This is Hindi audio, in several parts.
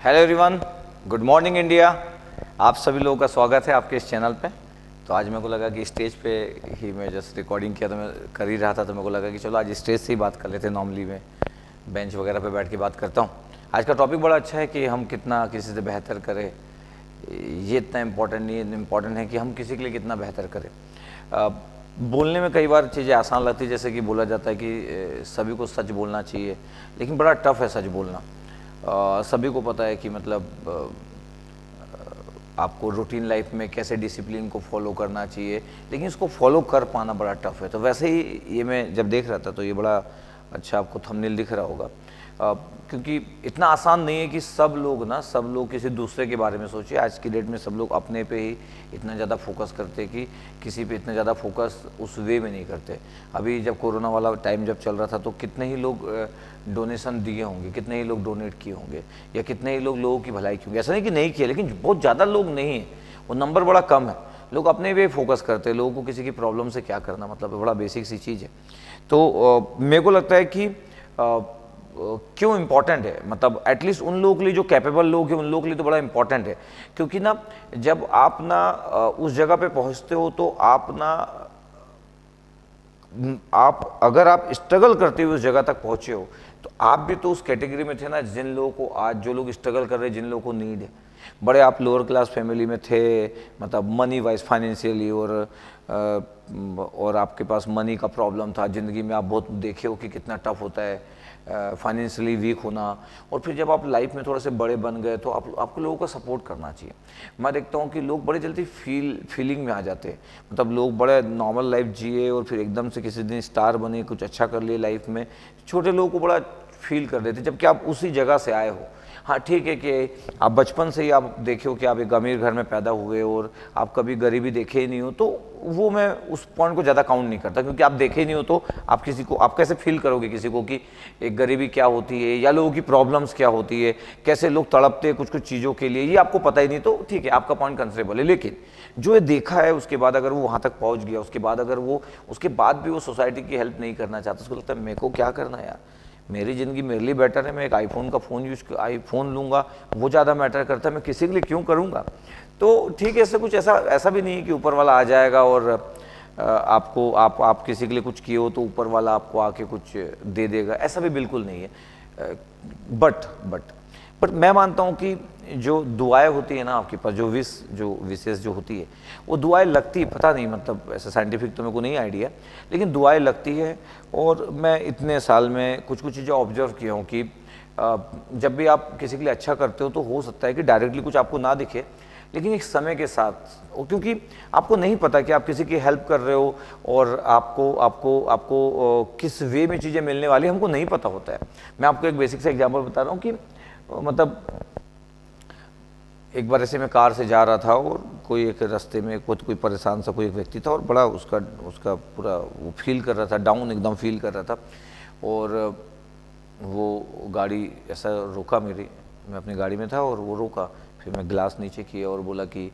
Hello everyone, good morning India. आप सभी लोगों का स्वागत है आपके इस चैनल पे। तो आज मेरे को लगा कि स्टेज पे ही मैं जस्ट रिकॉर्डिंग किया तो मैं कर ही रहा था, तो मेरे को लगा कि चलो आज स्टेज से ही बात कर लेते हैं। नॉर्मली मैं बेंच वगैरह पे बैठ के बात करता हूँ। आज का टॉपिक बड़ा अच्छा है कि हम कितना किसी से बेहतर करें। ये इतना इम्पोर्टेंट नहीं है, इम्पोर्टेंट है कि हम किसी के लिए कितना बेहतर करें। बोलने में कई बार चीज़ें आसान लगती है, जैसे कि बोला जाता है कि सभी को सच बोलना चाहिए, लेकिन बड़ा टफ है सच बोलना। सभी को पता है कि मतलब आपको रूटीन लाइफ में कैसे डिसिप्लिन को फॉलो करना चाहिए, लेकिन इसको फॉलो कर पाना बड़ा टफ है। तो वैसे ही ये मैं जब देख रहा था तो ये बड़ा अच्छा आपको थंबनेल दिख रहा होगा, क्योंकि इतना आसान नहीं है कि सब लोग किसी दूसरे के बारे में सोचे। आज की डेट में सब लोग अपने पे ही इतना ज़्यादा फोकस करते हैं कि किसी पे इतना ज़्यादा फोकस उस वे में नहीं करते। अभी जब कोरोना वाला टाइम जब चल रहा था तो कितने ही लोग डोनेशन दिए होंगे, कितने ही लोग डोनेट किए होंगे, या कितने ही लोगों की भलाई की होंगी। ऐसा नहीं कि नहीं किया, लेकिन बहुत ज़्यादा लोग नहीं हैं, वो नंबर बड़ा कम है। लोग अपने पे फोकस करते हैं, लोगों को किसी की प्रॉब्लम से क्या करना, मतलब बड़ा बेसिक सी चीज़ है। तो मेरे को लगता है कि क्यों इम्पॉर्टेंट है, मतलब एटलीस्ट उन लोगों के लिए जो कैपेबल लोग हैं उन लोगों के लिए तो बड़ा इम्पॉर्टेंट है। क्योंकि ना जब आप उस जगह पे पहुंचते हो तो आप अगर आप स्ट्रगल करते हुए उस जगह तक पहुंचे हो तो आप भी तो उस कैटेगरी में थे ना, जिन लोगों को आज जो लोग स्ट्रगल कर रहे हैं, जिन लोगों को नीड है। बड़े आप लोअर क्लास फैमिली में थे, मतलब मनी वाइज फाइनेंशियली, और आपके पास मनी का प्रॉब्लम था ज़िंदगी में। आप बहुत देखे हो कि कितना टफ होता है फाइनेंशियली वीक होना। और फिर जब आप लाइफ में थोड़े से बड़े बन गए तो आपको लोगों का सपोर्ट करना चाहिए। मैं देखता हूँ कि लोग बड़े जल्दी फीलिंग में आ जाते हैं, मतलब लोग बड़े नॉर्मल लाइफ जिए और फिर एकदम से किसी दिन स्टार बने, कुछ अच्छा कर लिए लाइफ में, छोटे लोगों को बड़ा फील कर देते, जबकि आप उसी जगह से आए हो। हाँ ठीक है कि आप बचपन से ही आप देखे हो कि आप एक अमीर घर में पैदा हुए और आप कभी गरीबी देखे ही नहीं हो, तो वो मैं उस पॉइंट को ज़्यादा काउंट नहीं करता, क्योंकि आप देखे ही नहीं हो तो आप कैसे फील करोगे किसी को कि एक गरीबी क्या होती है या लोगों की प्रॉब्लम्स क्या होती है, कैसे लोग तड़पते हैं कुछ कुछ चीज़ों के लिए, ये आपको पता ही नहीं। तो ठीक है, आपका पॉइंट कंसिडरेबल है, लेकिन जो ये देखा है उसके बाद अगर वो वहाँ तक पहुँच गया, उसके बाद भी वो सोसाइटी की हेल्प नहीं करना चाहता, उसको लगता है मेरे को क्या करना है यार, मेरी ज़िंदगी मेरे लिए बेटर है, मैं एक आईफोन लूँगा, वो ज़्यादा मैटर करता है, मैं किसी के लिए क्यों करूँगा। तो ठीक है, ऐसा भी नहीं है कि ऊपर वाला आ जाएगा और आप किसी के लिए कुछ किए हो तो ऊपर वाला आपको आके कुछ दे देगा, ऐसा भी बिल्कुल नहीं है। बट मैं मानता हूँ कि जो दुआएं होती है ना आपके पास, जो विशेष जो होती है, वो दुआएं लगती है, पता नहीं मतलब ऐसा साइंटिफिक तो मेरे को नहीं आइडिया, लेकिन दुआएं लगती है। और मैं इतने साल में कुछ कुछ चीज़ें ऑब्जर्व किया हूँ कि जब भी आप किसी के लिए अच्छा करते हो सकता है कि डायरेक्टली कुछ आपको ना दिखे, लेकिन एक समय के साथ, क्योंकि आपको नहीं पता कि आप किसी की हेल्प कर रहे हो और आपको किस वे में चीज़ें मिलने वाली, हमको नहीं पता होता है। मैं आपको एक बेसिक सा एग्जांपल बता रहा हूँ कि मतलब एक बार ऐसे मैं कार से जा रहा था और कोई एक रास्ते में कोई परेशान सा कोई एक व्यक्ति था और बड़ा उसका पूरा वो फील कर रहा था, डाउन एकदम फील कर रहा था। और वो गाड़ी ऐसा रोका, मैं अपनी गाड़ी में था और वो रोका। फिर मैं ग्लास नीचे किया और बोला कि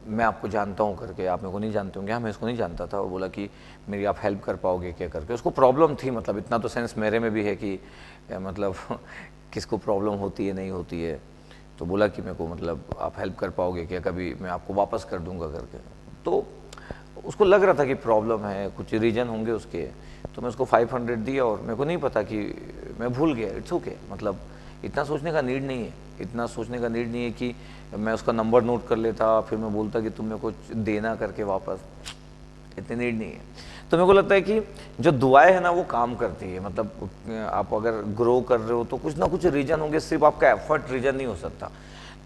मैं आपको जानता हूँ करके, आप मेरे को नहीं जानते होंगे। हाँ, मैं इसको नहीं जानता था। और बोला कि मेरी आप हेल्प कर पाओगे क्या करके। उसको प्रॉब्लम थी, मतलब इतना तो सेंस मेरे में भी है कि मतलब किसको प्रॉब्लम होती है नहीं होती है। तो बोला कि मेरे को मतलब आप हेल्प कर पाओगे क्या, कभी मैं आपको वापस कर दूंगा करके। तो उसको लग रहा था कि प्रॉब्लम है, कुछ रीजन होंगे उसके। तो मैं उसको 500 दिया और मेरे को नहीं पता कि मैं भूल गया। इट्स ओके, मतलब इतना सोचने का नीड नहीं है कि मैं उसका नंबर नोट कर लेता फिर मैं बोलता कि तुम मेरे को देना करके वापस, इतनी नीड नहीं है। तो मेरे को लगता है कि जो दुआएं है ना वो काम करती है। मतलब आप अगर ग्रो कर रहे हो तो कुछ ना कुछ रीजन होंगे, सिर्फ आपका एफर्ट रीजन नहीं हो सकता।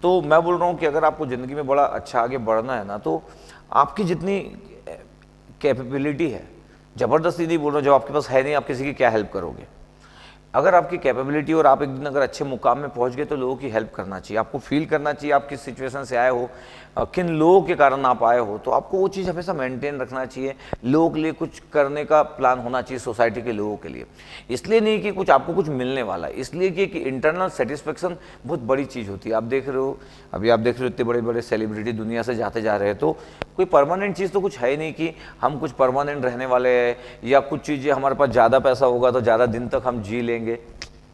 तो मैं बोल रहा हूँ कि अगर आपको ज़िंदगी में बड़ा अच्छा आगे बढ़ना है ना, तो आपकी जितनी कैपेबिलिटी है, ज़बरदस्ती नहीं बोल रहा हूँ, जब आपके पास है नहीं आप किसी की क्या हेल्प करोगे। अगर आपकी कैपेबिलिटी और आप एक दिन अगर अच्छे मुकाम में पहुंच गए तो लोगों की हेल्प करना चाहिए। आपको फील करना चाहिए आप किस सिचुएशन से आए हो, किन लोगों के कारण आप आए हो, तो आपको वो चीज़ हमेशा मेंटेन रखना चाहिए। लोगों के लिए कुछ करने का प्लान होना चाहिए, सोसाइटी के लोगों के लिए। इसलिए नहीं कि आपको कुछ मिलने वाला है, इसलिए कि इंटरनल सेटिस्फेक्शन बहुत बड़ी चीज़ होती है। आप देख रहे हो इतने बड़े बड़े सेलिब्रिटी दुनिया से जाते जा रहे हैं, तो कोई परमानेंट चीज़ तो कुछ है ही नहीं कि हम कुछ परमानेंट रहने वाले हैं, या कुछ चीज़ें हमारे पास ज़्यादा पैसा होगा तो ज़्यादा दिन तक हम जी लेंगे,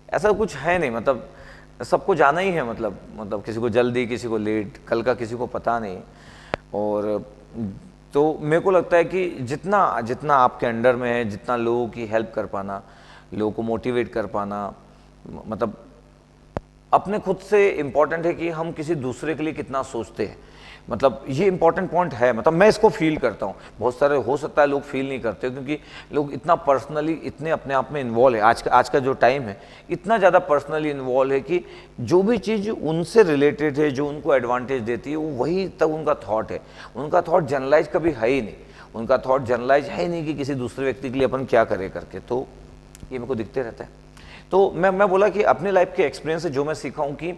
ऐसा कुछ है नहीं। मतलब सबको जाना ही है, मतलब किसी को जल्दी, किसी को लेट, कल का किसी को पता नहीं। और तो मेरे को लगता है कि जितना जितना आपके अंडर में है, जितना लोगों की हेल्प कर पाना, लोगों को मोटिवेट कर पाना, मतलब अपने खुद से इम्पॉर्टेंट है कि हम किसी दूसरे के लिए कितना सोचते हैं। मतलब ये इंपॉर्टेंट पॉइंट है, मतलब मैं इसको फील करता हूँ। बहुत सारे हो सकता है लोग फील नहीं करते, क्योंकि लोग इतना पर्सनली, इतने अपने आप में इन्वॉल्व है। आज का जो टाइम है इतना ज़्यादा पर्सनली इन्वॉल्व है कि जो भी चीज़ उनसे रिलेटेड है, जो उनको एडवांटेज देती है, वो वही तक उनका थॉट है। उनका थॉट जनरलाइज कभी है ही नहीं। उनका थॉट जनरलाइज है ही नहीं कि किसी दूसरे व्यक्ति के लिए अपन क्या करें करके। तो ये मेरे को दिखते रहता है। तो मैं बोला कि अपने लाइफ के एक्सपीरियंस से जो मैं सीखा हूँ कि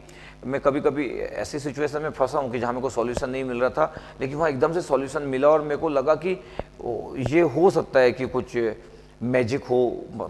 मैं कभी कभी ऐसी सिचुएशन में फंसा हूँ कि जहाँ मेरे को सॉल्यूशन नहीं मिल रहा था, लेकिन वहाँ एकदम से सॉल्यूशन मिला और मेरे को लगा कि ये हो सकता है कि कुछ मैजिक हो।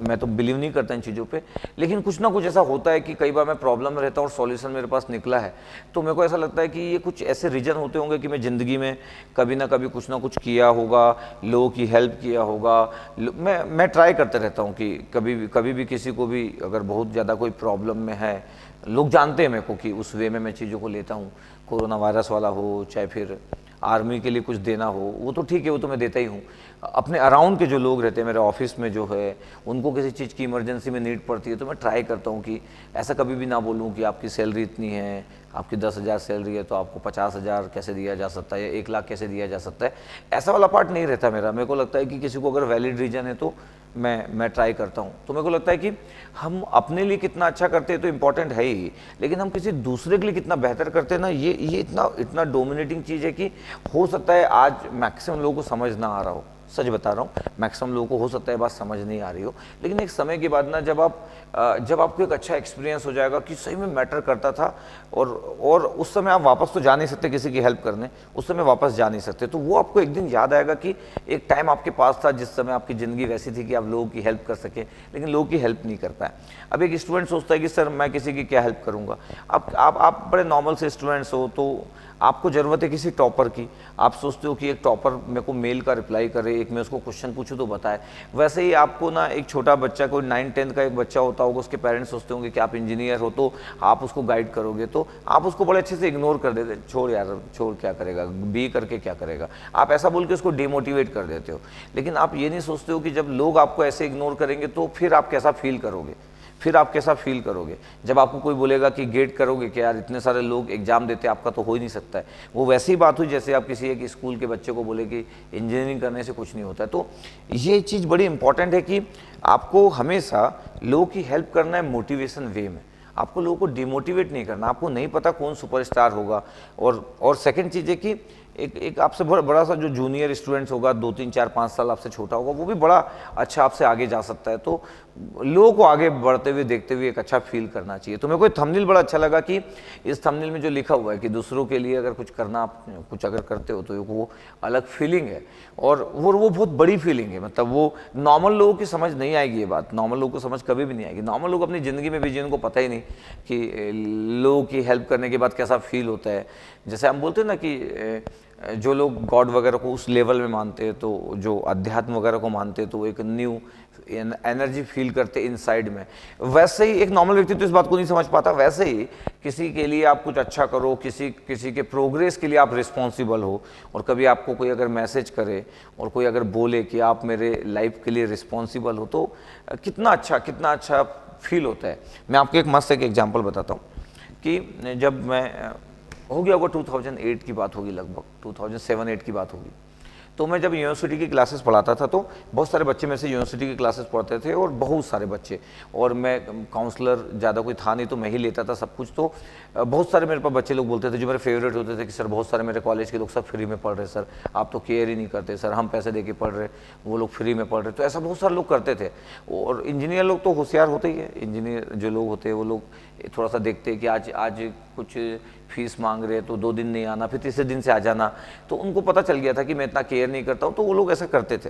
मैं तो बिलीव नहीं करता इन चीज़ों पे, लेकिन कुछ ना कुछ ऐसा होता है कि कई बार मैं प्रॉब्लम में रहता हूँ और सॉल्यूशन मेरे पास निकला है। तो मेरे को ऐसा लगता है कि ये कुछ ऐसे रीजन होते होंगे कि मैं ज़िंदगी में कभी ना कभी कुछ ना कुछ किया होगा, लोगों की हेल्प किया होगा। मैं ट्राई करते रहता हूँ कि कभी भी किसी को भी अगर बहुत ज़्यादा कोई प्रॉब्लम में है, लोग जानते हैं मेरे को कि उस वे में मैं चीज़ों को लेता हूँ। कोरोना वायरस वाला हो, चाहे फिर आर्मी के लिए कुछ देना हो, वो तो ठीक है, वो तो मैं देता ही हूँ। अपने अराउंड के जो लोग रहते हैं, मेरे ऑफिस में जो है, उनको किसी चीज़ की इमरजेंसी में नीड पड़ती है, तो मैं ट्राई करता हूँ कि ऐसा कभी भी ना बोलूँ कि आपकी सैलरी इतनी है, आपकी 10,000 सैलरी है तो आपको 50,000 कैसे दिया जा सकता है या 1 लाख कैसे दिया जा सकता है। ऐसा वाला पार्ट नहीं रहता मेरा। मेरे को लगता है कि किसी को अगर वैलिड रीजन है तो मैं ट्राई करता हूँ। तो मेरे को लगता है कि हम अपने लिए कितना अच्छा करते हैं तो इम्पॉर्टेंट है ही, लेकिन हम किसी दूसरे के लिए कितना बेहतर करते हैं ना, ये इतना डोमिनेटिंग चीज़ है कि हो सकता है आज मैक्सिमम लोगों को समझ ना आ रहा हो। सच बता रहा हूँ, मैक्सिमम लोगों को हो सकता है बात समझ नहीं आ रही हो, लेकिन एक समय के बाद ना जब आपको एक अच्छा एक्सपीरियंस हो जाएगा कि सही में मैटर करता था, और उस समय आप वापस तो जा नहीं सकते किसी की हेल्प करने, उस समय वापस जा नहीं सकते, तो वो आपको एक दिन याद आएगा कि एक टाइम आपके पास था जिस समय आपकी ज़िंदगी वैसी थी कि आप लोगों की हेल्प कर सके, लेकिन लोगों की हेल्प नहीं कर पाए। अब एक स्टूडेंट सोचता है कि सर मैं किसी की क्या हेल्प करूँगा। आप बड़े नॉर्मल से स्टूडेंट्स हो, तो आपको ज़रूरत है किसी टॉपर की। आप सोचते हो कि एक टॉपर मेरे को मेल का रिप्लाई करे, एक मैं उसको क्वेश्चन पूछूं तो बताए। वैसे ही आपको ना एक छोटा बच्चा, कोई 9-10 का एक बच्चा होता होगा, उसके पेरेंट्स सोचते होंगे कि आप इंजीनियर हो तो आप उसको गाइड करोगे, तो आप उसको बड़े अच्छे से इग्नोर कर देते, छोड़ यार छोड़, क्या करेगा, बी करके क्या करेगा, आप ऐसा बोल के उसको डिमोटिवेट कर देते हो। लेकिन आप ये नहीं सोचते हो कि जब लोग आपको ऐसे इग्नोर करेंगे तो फिर आप कैसा फील करोगे। जब आपको कोई बोलेगा कि गेट करोगे कि यार इतने सारे लोग एग्जाम देते हैं, आपका तो हो ही नहीं सकता है। वो वैसी ही बात हुई जैसे आप किसी एक स्कूल के बच्चे को बोले कि इंजीनियरिंग करने से कुछ नहीं होता है। तो ये चीज़ बड़ी इंपॉर्टेंट है कि आपको हमेशा लोगों की हेल्प करना है मोटिवेशन वे में। आपको लोगों को डिमोटिवेट नहीं करना। आपको नहीं पता कौन सुपरस्टार होगा। और सेकंड चीज़ है कि एक आपसे बड़ा सा जो जूनियर स्टूडेंट्स होगा, 2-3-4-5 साल आपसे छोटा होगा, वो भी बड़ा अच्छा आपसे आगे जा सकता है। तो लोगों को आगे बढ़ते हुए देखते हुए एक अच्छा फील करना चाहिए। तो मेरे को थंबनेल बड़ा अच्छा लगा कि इस थंबनेल में जो लिखा हुआ है कि दूसरों के लिए अगर कुछ करना, आप कुछ अगर करते हो तो वो अलग फीलिंग है, और वो बहुत बड़ी फीलिंग है। मतलब वो नॉर्मल लोगों की समझ नहीं आएगी। ये बात नॉर्मल लोगों को समझ कभी भी नहीं आएगी। नॉर्मल लोग अपनी ज़िंदगी में भी जिनको पता ही नहीं कि लोगों की हेल्प करने के बाद कैसा फील होता है। जैसे हम बोलते हैं ना कि जो लोग गॉड वगैरह को उस लेवल में मानते हैं, तो जो अध्यात्म वगैरह को मानते हैं, तो एक न्यू एनर्जी फील करते इनसाइड में। वैसे ही एक नॉर्मल व्यक्ति तो इस बात को नहीं समझ पाता। वैसे ही किसी के लिए आप कुछ अच्छा करो, किसी के प्रोग्रेस के लिए आप रिस्पॉन्सिबल हो, और कभी आपको कोई अगर मैसेज करे और कोई अगर बोले कि आप मेरे लाइफ के लिए रिस्पॉन्सिबल हो, तो कितना अच्छा फील होता है। मैं आपको एक मस्त एक एग्जाम्पल बताता हूँ कि जब मैं हो गया होगा 2008 की बात होगी, लगभग 2007-8 की बात होगी। तो मैं जब यूनिवर्सिटी की क्लासेस पढ़ाता था, तो बहुत सारे बच्चे में से यूनिवर्सिटी की क्लासेस पढ़ते थे, और बहुत सारे बच्चे, और मैं काउंसलर ज़्यादा कोई था नहीं तो मैं ही लेता था सब कुछ। तो बहुत सारे मेरे पास बच्चे लोग बोलते थे जो मेरे फेवरेट होते थे कि सर बहुत सारे मेरे कॉलेज के लोग सब फ्री में पढ़ रहे, सर आप तो केयर ही नहीं करते, सर हम पैसे दे के पढ़ रहे, वो लोग फ्री में पढ़ रहे। तो ऐसा बहुत सारे लोग करते थे। और इंजीनियर लोग तो होशियार होते ही है। इंजीनियर जो लोग होते हैं वो लोग थोड़ा सा देखते हैं कि आज कुछ फीस मांग रहे हैं तो 2 दिन नहीं आना, फिर तीसरे दिन से आ जाना। तो उनको पता चल गया था कि मैं इतना केयर नहीं करता हूँ, तो वो लोग ऐसा करते थे।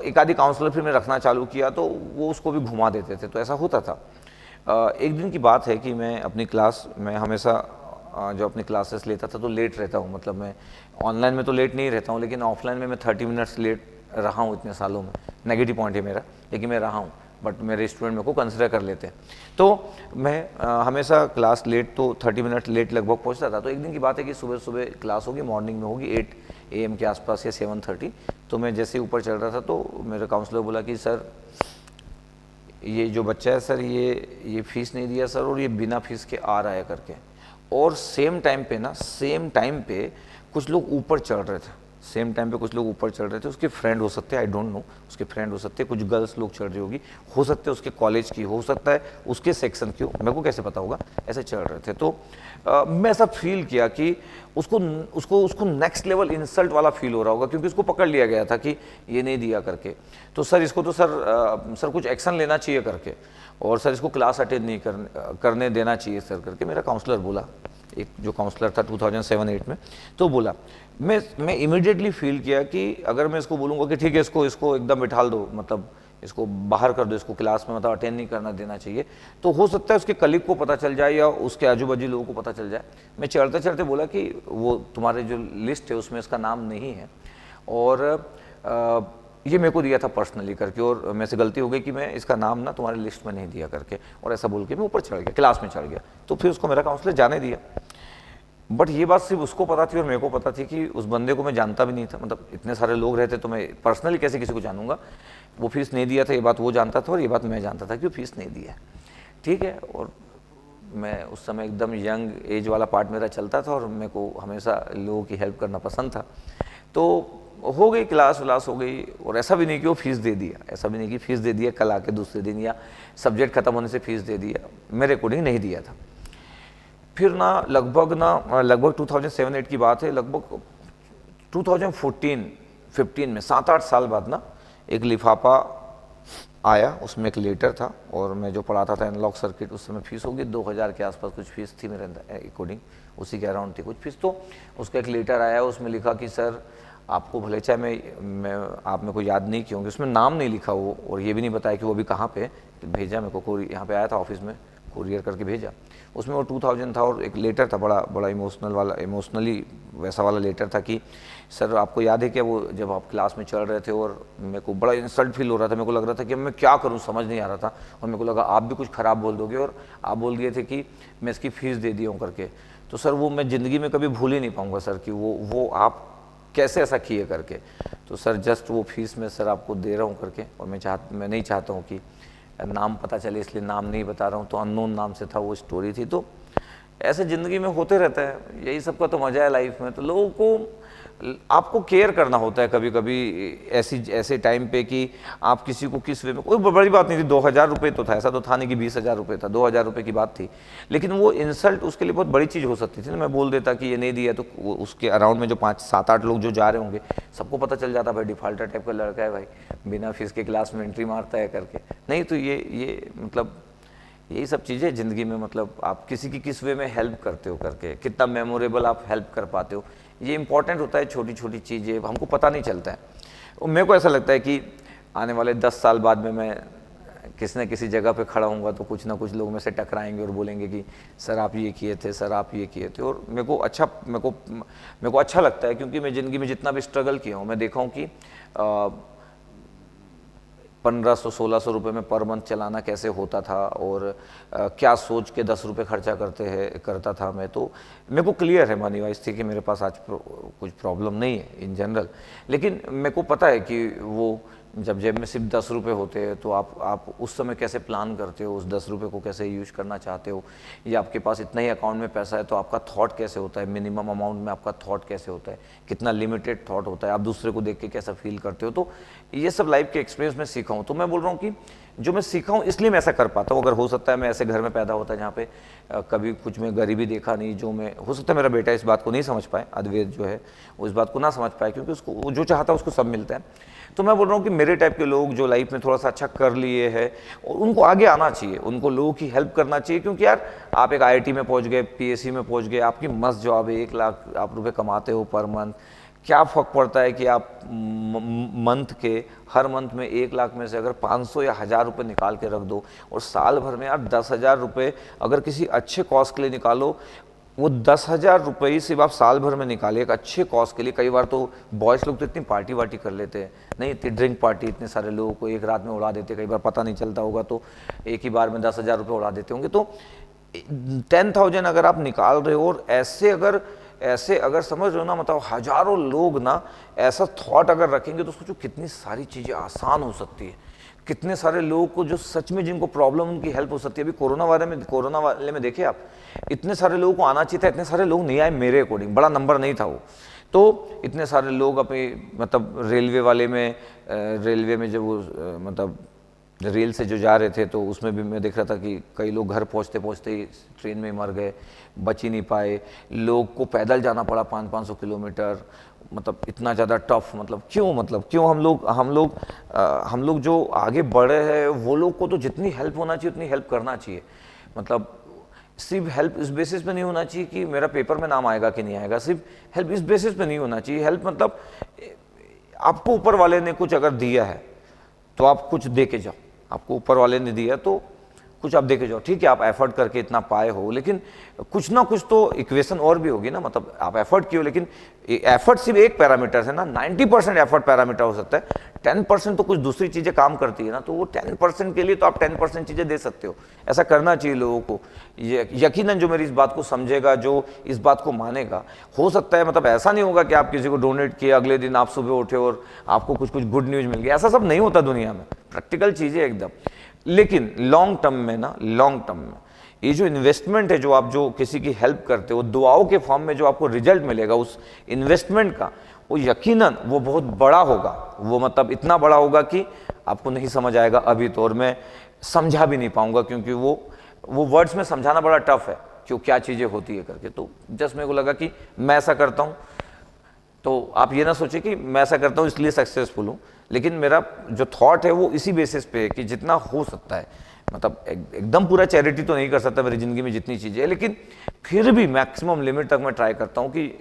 एक आधी काउंसलर फिर मैं रखना चालू किया तो वो उसको भी घुमा देते थे, तो ऐसा होता था। एक दिन की बात है कि मैं अपनी क्लास में हमेशा जो अपनी क्लासेस लेता था तो लेट रहता हूँ। मतलब मैं ऑनलाइन में तो लेट नहीं रहता हूँ, लेकिन ऑफलाइन में मैं 30 मिनट्स लेट रहा हूँ इतने सालों में। नेगेटिव पॉइंट है मेरा, लेकिन मैं रहा हूँ। बट मेरे स्टूडेंट मेरे को कंसिडर कर लेते हैं। तो मैं हमेशा क्लास लेट तो 30 मिनट लेट लगभग पहुंचता था। तो एक दिन की बात है कि सुबह सुबह क्लास होगी, मॉर्निंग में होगी 8 AM के आसपास या 7:30। तो मैं जैसे ही ऊपर चढ़ रहा था तो मेरा काउंसलर बोला कि सर ये जो बच्चा है सर ये फीस नहीं दिया सर, और ये बिना फीस के आ रहा है करके। और सेम टाइम पे कुछ लोग ऊपर चढ़ रहे थे, उसके फ्रेंड हो सकते हैं, आई डोंट नो, उसके फ्रेंड हो सकते हैं, कुछ गर्ल्स लोग चढ़ रही होगी, हो सकते हैं उसके कॉलेज की, हो सकता है उसके सेक्शन की हो, मेरे को कैसे पता होगा, ऐसे चढ़ रहे थे। तो मैं ऐसा फील किया कि उसको नेक्स्ट लेवल इंसल्ट वाला फील हो रहा होगा, क्योंकि उसको पकड़ लिया गया था कि ये नहीं दिया करके। तो सर इसको तो सर कुछ एक्शन लेना चाहिए करके, और सर इसको क्लास अटेंड नहीं करने देना चाहिए सर करके मेरा काउंसलर बोला, एक जो काउंसलर था 2007-8 में। तो बोला, मैं इमीडिएटली फील किया कि अगर मैं इसको बोलूँगा कि ठीक है इसको एकदम बिठा दो, मतलब इसको बाहर कर दो, इसको क्लास में मतलब अटेंड नहीं करना देना चाहिए, तो हो सकता है उसके कलीग को पता चल जाए या उसके आजू बाजू लोगों को पता चल जाए। मैं चढ़ते चढ़ते बोला कि वो तुम्हारे जो लिस्ट है उसमें इसका नाम नहीं है, और ये मेरे को दिया था पर्सनली करके, और मेरे से गलती हो गई कि मैं इसका नाम ना तुम्हारी लिस्ट में नहीं दिया करके, और ऐसा बोल के मैं ऊपर चढ़ गया, क्लास में चढ़ गया। तो फिर उसको मेरा काउंसलर जाने दिया। बट ये बात सिर्फ उसको पता थी और मेरे को पता थी कि उस बंदे को मैं जानता भी नहीं था, मतलब इतने सारे लोग रहते तो मैं पर्सनली कैसे किसी को जानूंगा। वो फीस नहीं दिया था, ये बात वो जानता था, और ये बात मैं जानता था कि वो फीस नहीं दिया, ठीक है। और मैं उस समय एकदम यंग एज वाला पार्ट मेरा चलता था, और मेरे को हमेशा लोगों की हेल्प करना पसंद था। तो हो गई क्लास व्लास हो गई, और ऐसा भी नहीं कि वो फीस दे दिया, कल आके दूसरे दिन या सब्जेक्ट खत्म होने से फीस दे दिया, मेरे अकॉर्डिंग नहीं दिया था। फिर लगभग 2007-8 की बात है, लगभग 2014-15 में 7-8 साल बाद एक लिफाफा आया, उसमें एक लेटर था, और मैं जो पढ़ाता था एनालॉग सर्किट, उस समय फीस होगी 2000 के आसपास कुछ फीस थी मेरे अकॉर्डिंग, उसी के अराउंड थी कुछ फीस। तो उसका एक लेटर आया, उसमें लिखा कि सर आपको भले चाहे मैं आप मेरे को याद नहीं किए होंगे, उसमें नाम नहीं लिखा वो, और ये भी नहीं बताया कि वो अभी कहाँ पे भेजा, मेरे को यहाँ पे आया था ऑफिस में, कुरियर करके भेजा। उसमें वो 2000 था, और एक लेटर था बड़ा इमोशनली वैसा वाला लेटर था कि सर आपको याद है क्या, वो जब आप क्लास में चढ़ रहे थे और मेरे को बड़ा इंसल्ट फील हो रहा था, मेरे को लग रहा था कि मैं क्या करूं समझ नहीं आ रहा था, और मेरे को लगा आप भी कुछ ख़राब बोल दोगे, और आप बोल दिए थे कि मैं इसकी फ़ीस दे दिया हूँ करके। तो सर वो मैं ज़िंदगी में कभी भूल ही नहीं पाऊँगा सर कि वो आप कैसे ऐसा किए करके। तो सर जस्ट वो फीस मैं सर आपको दे रहा हूँ करके, और मैं नहीं चाहता हूँ कि नाम पता चले, इसलिए नाम नहीं बता रहा हूँ। तो अननोन नाम से था, वो स्टोरी थी। तो ऐसे ज़िंदगी में होते रहता है, यही सबका तो मज़ा है लाइफ में। तो लोगों को आपको केयर करना होता है कभी कभी ऐसे टाइम पे कि आप किसी को किस वे में, कोई बड़ी बात नहीं थी, 2000 रुपये तो था, ऐसा तो था नहीं कि 20,000 रुपये था, 2000 रुपये की बात थी। लेकिन वो इंसल्ट उसके लिए बहुत बड़ी चीज़ हो सकती थी ना। मैं बोल देता कि ये नहीं दिया, तो उसके अराउंड में जो 5-7-8 लोग जो जा रहे होंगे, सबको पता चल जाता भाई डिफाल्टर टाइप का लड़का है भाई, बिना फीस के क्लास में एंट्री मारता है करके। नहीं तो ये मतलब यही सब चीज़ें ज़िंदगी में, मतलब आप किसी की किस वे में हेल्प करते हो करके, कितना मेमोरेबल आप हेल्प कर पाते हो, ये इंपॉर्टेंट होता है। छोटी छोटी चीज़ें हमको पता नहीं चलता है। और मेरे को ऐसा लगता है कि आने वाले 10 साल बाद में मैं किसी न किसी जगह पे खड़ा हूँगा, तो कुछ ना कुछ लोग में से टकराएंगे और बोलेंगे कि सर आप ये किए थे, सर आप ये किए थे। और मेरे को अच्छा लगता है, क्योंकि मैं ज़िंदगी में जितना भी स्ट्रगल किया हूँ, मैं देखा हूँ कि 1500-1600 रुपये में पर मंथ चलाना कैसे होता था, और क्या सोच के 10 रुपये खर्चा करता था मैं। तो मेरे को क्लियर है मनी वाइज थी कि मेरे पास आज कुछ प्रॉब्लम नहीं है इन जनरल। लेकिन मेरे को पता है कि वो जब जेब में सिर्फ 10 रुपये होते हैं, तो आप उस समय कैसे प्लान करते हो, उस 10 रुपये को कैसे यूज करना चाहते हो, या आपके पास इतना ही अकाउंट में पैसा है तो आपका थॉट कैसे होता है, मिनिमम अमाउंट में आपका थॉट कैसे होता है, कितना लिमिटेड थॉट होता है, आप दूसरे को देख के कैसा फील करते हो। तो ये सब लाइफ के एक्सपीरियंस में सीखा हूँ। तो मैं बोल रहा हूँ कि जो मैं सीखा हूँ इसलिए मैं ऐसा कर पाता हूँ। अगर हो सकता है मैं ऐसे घर में पैदा होता है जहाँ पे कभी कुछ मैं गरीबी देखा नहीं, जो मैं, हो सकता है मेरा बेटा इस बात को नहीं समझ पाए, अद्वैत जो है वो इस बात को ना समझ पाए, क्योंकि उसको जो चाहता है उसको सब मिलता है। तो मैं बोल रहा हूँ कि मेरे टाइप के लोग जो लाइफ में थोड़ा सा अच्छा कर लिए हैं, उनको आगे आना चाहिए, उनको लोगों की हेल्प करना चाहिए। क्योंकि यार आप एक IIT में पहुँच गए, PSC में पहुँच गए, आपकी मस्त जॉब है, 1 लाख आप रुपये कमाते हो पर मंथ, क्या फ़र्क पड़ता है कि आप हर मंथ में 1 लाख में से अगर 500 या 1000 रुपये निकाल के रख दो, और साल भर में आप 10,000 रुपये अगर किसी अच्छे कॉज के लिए निकालो, वो 10,000 रुपये सिर्फ आप साल भर में निकालिए एक अच्छे कॉज के लिए। कई बार तो बॉयज़ लोग तो इतनी पार्टी वार्टी कर लेते हैं, नहीं इतनी ड्रिंक पार्टी, इतने सारे लोगों को एक रात में उड़ा देते, कई बार पता नहीं चलता होगा तो एक ही बार में 10,000 रुपये उड़ा देते होंगे। तो 10,000 अगर आप निकाल रहे हो और ऐसे अगर समझ रहे हो ना, मतलब हजारों लोग ना ऐसा थॉट अगर रखेंगे तो सोचो कितनी सारी चीज़ें आसान हो सकती है, कितने सारे लोगों को जो सच में जिनको प्रॉब्लम उनकी हेल्प हो सकती है। अभी कोरोना वाले में देखिए आप, इतने सारे लोगों को आना चाहिए था, इतने सारे लोग नहीं आए, मेरे अकॉर्डिंग बड़ा नंबर नहीं था वो। तो इतने सारे लोग अपने मतलब रेलवे में जब वो मतलब रेल से जो जा रहे थे तो उसमें भी मैं देख रहा था कि कई लोग घर पहुंचते पहुंचते ही ट्रेन में मर गए, बच ही नहीं पाए। लोग को पैदल जाना पड़ा 500-500 किलोमीटर, मतलब इतना ज़्यादा टफ। मतलब क्यों हम लोग जो आगे बढ़े हैं वो लोग को तो जितनी हेल्प होना चाहिए उतनी हेल्प करना चाहिए। मतलब सिर्फ हेल्प इस बेसिस पे नहीं होना चाहिए कि मेरा पेपर में नाम आएगा कि नहीं आएगा, सिर्फ हेल्प इस बेसिस पे नहीं होना चाहिए। हेल्प मतलब आपको ऊपर वाले ने कुछ अगर दिया है तो आप कुछ दे के जाओ, आपको ऊपर वाले ने दिया तो कुछ आप देखे जाओ। ठीक है आप एफर्ट करके इतना पाए हो, लेकिन कुछ ना कुछ तो इक्वेशन और भी होगी ना। मतलब आप एफर्ट किए हो, लेकिन एफर्ट सिर्फ एक पैरामीटर है ना, 90% एफर्ट पैरामीटर हो सकता है, 10% तो कुछ दूसरी चीज़ें काम करती है ना। तो वो 10% के लिए तो आप 10% चीज़ें दे सकते हो। ऐसा करना चाहिए लोगों को। यकीनन जो मेरी इस बात को समझेगा, जो इस बात को मानेगा, हो सकता है मतलब ऐसा नहीं होगा कि आप किसी को डोनेट किए, अगले दिन आप सुबह उठे और आपको कुछ गुड न्यूज़ मिल गया। ऐसा सब नहीं होता दुनिया में, प्रैक्टिकल चीज़ें एकदम। लेकिन लॉन्ग टर्म में ये जो इन्वेस्टमेंट है, जो किसी की हेल्प करते हो दुआओं के फॉर्म में, जो आपको रिजल्ट मिलेगा उस इन्वेस्टमेंट का, वो यकीनन वो बहुत बड़ा होगा। वो मतलब इतना बड़ा होगा कि आपको नहीं समझ आएगा अभी तो, और मैं समझा भी नहीं पाऊंगा, क्योंकि वो वर्ड्स में समझाना बड़ा टफ है कि क्या चीज़ें होती है करके। तो जस्ट मेरे को लगा कि मैं ऐसा करता हूँ, तो आप ये ना सोचिए कि मैं ऐसा करता हूँ इसलिए सक्सेसफुल हूँ, लेकिन मेरा जो थॉट है वो इसी बेसिस पे है कि जितना हो सकता है, मतलब एकदम पूरा चैरिटी तो नहीं कर सकता मेरी ज़िंदगी में जितनी चीज़ें है, लेकिन फिर भी मैक्सिमम लिमिट तक मैं ट्राई करता हूँ कि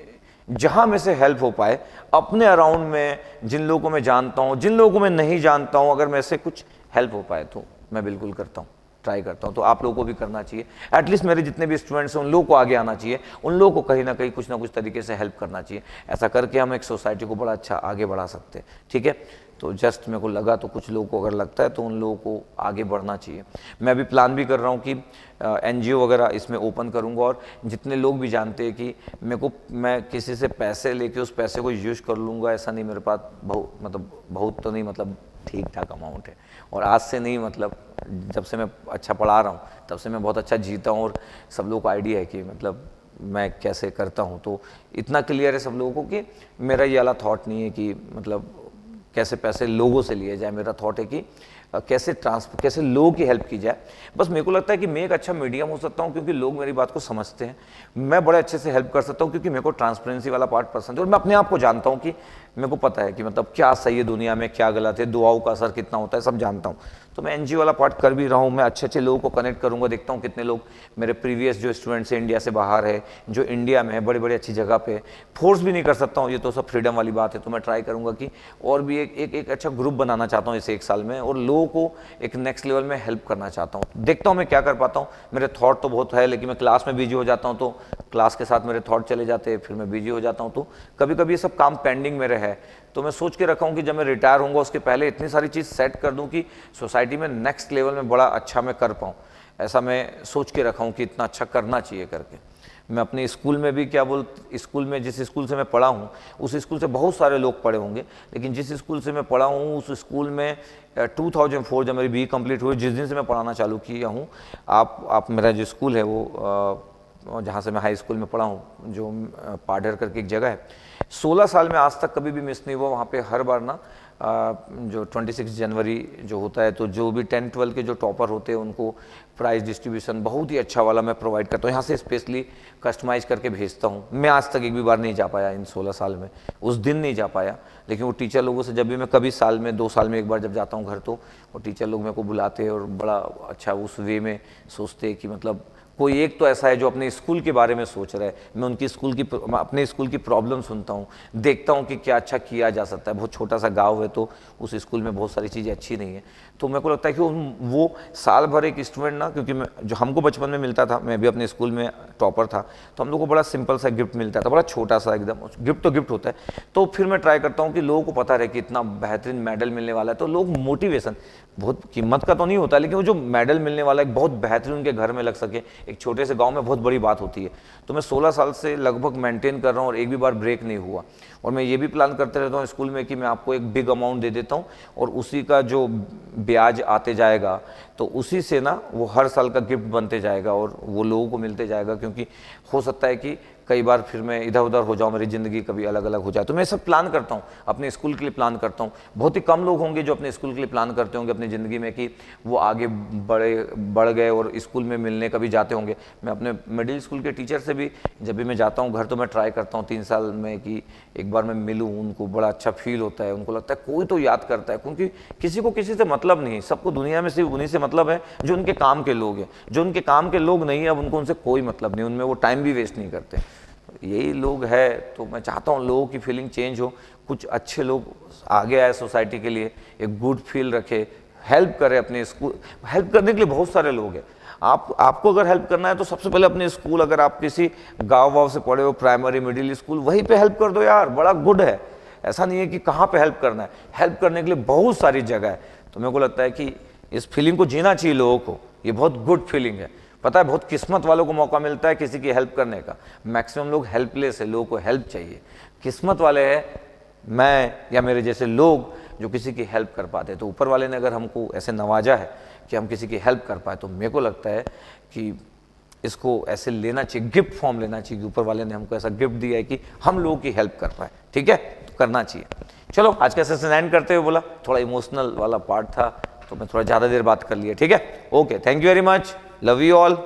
जहाँ में से हेल्प हो पाए अपने अराउंड में, जिन लोगों को मैं जानता हूँ, जिन लोगों को मैं नहीं जानता हूँ, अगर मेरे से कुछ हेल्प हो पाए तो मैं बिल्कुल करता हूँ, ट्राई करता हूँ। तो आप लोगों को भी करना चाहिए, एटलीस्ट मेरे जितने भी स्टूडेंट्स हैं उन लोगों को आगे आना चाहिए, उन लोगों को कहीं ना कहीं कुछ ना कुछ तरीके से हेल्प करना चाहिए। ऐसा करके हम एक सोसाइटी को बड़ा अच्छा आगे बढ़ा सकते हैं। ठीक है, तो जस्ट मेरे को लगा, तो कुछ लोगों को अगर लगता है तो उन लोगों को आगे बढ़ना चाहिए। मैं अभी प्लान भी कर रहा हूँ कि NGO वगैरह इसमें ओपन करूँगा, और जितने लोग भी जानते हैं कि मैं किसी से पैसे लेके उस पैसे को यूज़ कर लूँगा, ऐसा नहीं। मेरे पास बहुत तो नहीं, मतलब ठीक ठाक अमाउंट है, और आज से नहीं, मतलब जब से मैं अच्छा पढ़ा रहा हूँ तब से मैं बहुत अच्छा जीता हूँ, और सब लोगों को आइडिया है कि मतलब मैं कैसे करता हूँ। तो इतना क्लियर है सब लोगों को कि मेरा ये वाला थॉट नहीं है कि मतलब कैसे पैसे लोगों से लिए जाए। मेरा थॉट है कि कैसे लोगों की हेल्प की जाए। बस मेरे को लगता है कि मैं एक अच्छा मीडियम हो सकता हूँ, क्योंकि लोग मेरी बात को समझते हैं। मैं बड़े अच्छे से हेल्प कर सकता हूँ, क्योंकि मेरे को ट्रांसपेरेंसी वाला पार्ट पसंद है, और मैं अपने आप को जानता हूँ कि मेरे को पता है कि मतलब क्या सही है दुनिया में, क्या गलत है, दुआओं का असर कितना होता है, सब जानता हूँ। तो मैं NGO वाला पार्ट कर भी रहा हूँ। मैं अच्छे लोगों को कनेक्ट करूँगा, देखता हूँ कितने लोग मेरे प्रीवियस जो स्टूडेंट्स हैं इंडिया से बाहर है, जो इंडिया में है बड़ी अच्छी जगह पे। फोर्स भी नहीं कर सकता हूँ, ये तो सब फ्रीडम वाली बात है। तो मैं ट्राई करूँगा कि और भी एक अच्छा ग्रुप बनाना चाहता हूँ इस 1 साल में, और लोगों को एक नेक्स्ट लेवल में हेल्प करना चाहता हूँ। देखता हूँ मैं क्या कर पाता हूँ। मेरे थॉट तो बहुत है, लेकिन मैं क्लास में बिजी हो जाता हूँ, तो क्लास के साथ मेरे थॉट चले जाते हैं, फिर मैं बिजी हो जाता हूँ। तो कभी कभी ये सब काम पेंडिंग मेरे है, तो मैं सोच के रखा हूँ कि जब मैं रिटायर होऊंगा उसके पहले इतनी सारी चीज़ सेट कर दूँ कि सोसाइटी में नेक्स्ट लेवल में बड़ा अच्छा मैं कर पाऊँ। ऐसा मैं सोच के रखा हूँ कि इतना अच्छा करना चाहिए करके। मैं अपने स्कूल में भी स्कूल में जिस स्कूल से मैं पढ़ा हूँ, उस स्कूल से बहुत सारे लोग पढ़े होंगे, लेकिन जिस स्कूल से मैं पढ़ा हूँ उस स्कूल में 2004 जब मेरी BE कंप्लीट हुई, जिस दिन से मैं पढ़ाना चालू किया हूँ, आप मेरा जो स्कूल है वो जहाँ से मैं हाई स्कूल में पढ़ा हूँ, जो पाडर करके एक जगह है, 16 साल में आज तक कभी भी मिस नहीं हुआ। वहाँ पे हर बार ना जो 26 जनवरी जो होता है, तो जो भी 10-12 के जो टॉपर होते हैं उनको प्राइज़ डिस्ट्रीब्यूशन बहुत ही अच्छा वाला मैं प्रोवाइड करता हूँ। यहाँ से स्पेशली कस्टमाइज़ करके भेजता हूँ। मैं आज तक एक भी बार नहीं जा पाया इन 16 साल में, उस दिन नहीं जा पाया, लेकिन वो टीचर लोगों से जब भी मैं कभी साल में 2 साल में एक बार जब जाता हूँ घर, तो वो टीचर लोग मेरे को बुलाते हैं और बड़ा अच्छा उस वे में सोचते हैं कि मतलब कोई एक तो ऐसा है जो अपने स्कूल के बारे में सोच रहा है। मैं अपने स्कूल की प्रॉब्लम सुनता हूँ, देखता हूँ कि क्या अच्छा किया जा सकता है। बहुत छोटा सा गांव है, तो उस स्कूल में बहुत सारी चीज़ें अच्छी नहीं है। तो मेरे को लगता है कि वो साल भर एक स्टूडेंट ना, क्योंकि जो हमको बचपन में मिलता था, मैं भी अपने स्कूल में टॉपर था, तो हम लोग को बड़ा सिंपल सा गिफ्ट मिलता था, बड़ा छोटा सा एकदम, गिफ्ट तो गिफ्ट होता है। तो फिर मैं ट्राई करता हूँ कि लोगों को पता रहे कि इतना बेहतरीन मेडल मिलने वाला है, तो लोग मोटिवेशन, बहुत कीमत का तो नहीं होता, लेकिन वो जो मेडल मिलने वाला है बहुत बेहतरीन उनके घर में लग सके, एक छोटे से गाँव में बहुत बड़ी बात होती है। तो मैं 16 साल से लगभग मेंटेन कर रहा हूँ और एक भी बार ब्रेक नहीं हुआ। और मैं ये भी प्लान करते रहता हूँ स्कूल में कि मैं आपको एक बिग अमाउंट दे देता हूँ और उसी का जो ब्याज आते जाएगा तो उसी से ना वो हर साल का गिफ्ट बनते जाएगा और वो लोगों को मिलते जाएगा, क्योंकि हो सकता है कि कई बार फिर मैं इधर उधर हो जाऊँ, मेरी ज़िंदगी कभी अलग अलग हो जाए। तो मैं सब प्लान करता हूँ, अपने स्कूल के लिए प्लान करता हूँ। बहुत ही कम लोग होंगे जो अपने स्कूल के लिए प्लान करते होंगे अपनी ज़िंदगी में कि वो आगे बढ़ गए और स्कूल में मिलने कभी जाते होंगे। मैं अपने मिडिल स्कूल के टीचर से भी जब भी मैं जाता हूँ घर, तो मैं ट्राई करता हूँ 3 साल में कि एक बार मैं मिलूँ उनको, बड़ा अच्छा फील होता है, उनको लगता है कोई तो याद करता है, क्योंकि किसी को किसी से मतलब नहीं, सबको दुनिया में सिर्फ उन्हीं से मतलब है जो उनके काम के लोग हैं। जो उनके काम के लोग नहीं है, अब उनको उनसे कोई मतलब नहीं, उनमें वो टाइम भी वेस्ट नहीं करते। यही लोग है, तो मैं चाहता हूँ लोगों की फीलिंग चेंज हो, कुछ अच्छे लोग आगे आए सोसाइटी के लिए, एक गुड फील रखे, हेल्प करे अपने स्कूल। हेल्प करने के लिए बहुत सारे लोग हैं। आपको अगर हेल्प करना है तो सबसे पहले अपने स्कूल, अगर आप किसी गाँव वाव से पढ़े हो, प्राइमरी मिडिल स्कूल, वहीं पे हेल्प कर दो यार, बड़ा गुड है। ऐसा नहीं है कि कहाँ पे हेल्प करना है, हेल्प करने के लिए बहुत सारी जगह है। तो मेरे को लगता है कि इस फीलिंग को जीना चाहिए लोगों को, ये बहुत गुड फीलिंग है। पता है बहुत किस्मत वालों को मौका मिलता है किसी की हेल्प करने का, मैक्सिमम लोग हेल्पलेस है, लोगों को हेल्प चाहिए। किस्मत वाले हैं मैं या मेरे जैसे लोग जो किसी की हेल्प कर पाते हैं। तो ऊपर वाले ने अगर हमको ऐसे नवाजा है कि हम किसी की हेल्प कर पाए, तो मेरे को लगता है कि इसको ऐसे लेना चाहिए, गिफ्ट फॉर्म लेना चाहिए कि ऊपर वाले ने हमको ऐसा गिफ्ट दिया है कि हम लोगों की हेल्प कर पाए। ठीक है, तो करना चाहिए। चलो आज का सेशन एंड करते हुए बोला, थोड़ा इमोशनल वाला पार्ट था तो मैं थोड़ा ज़्यादा देर बात कर लिया। ठीक है, okay, thank you very much, love you all.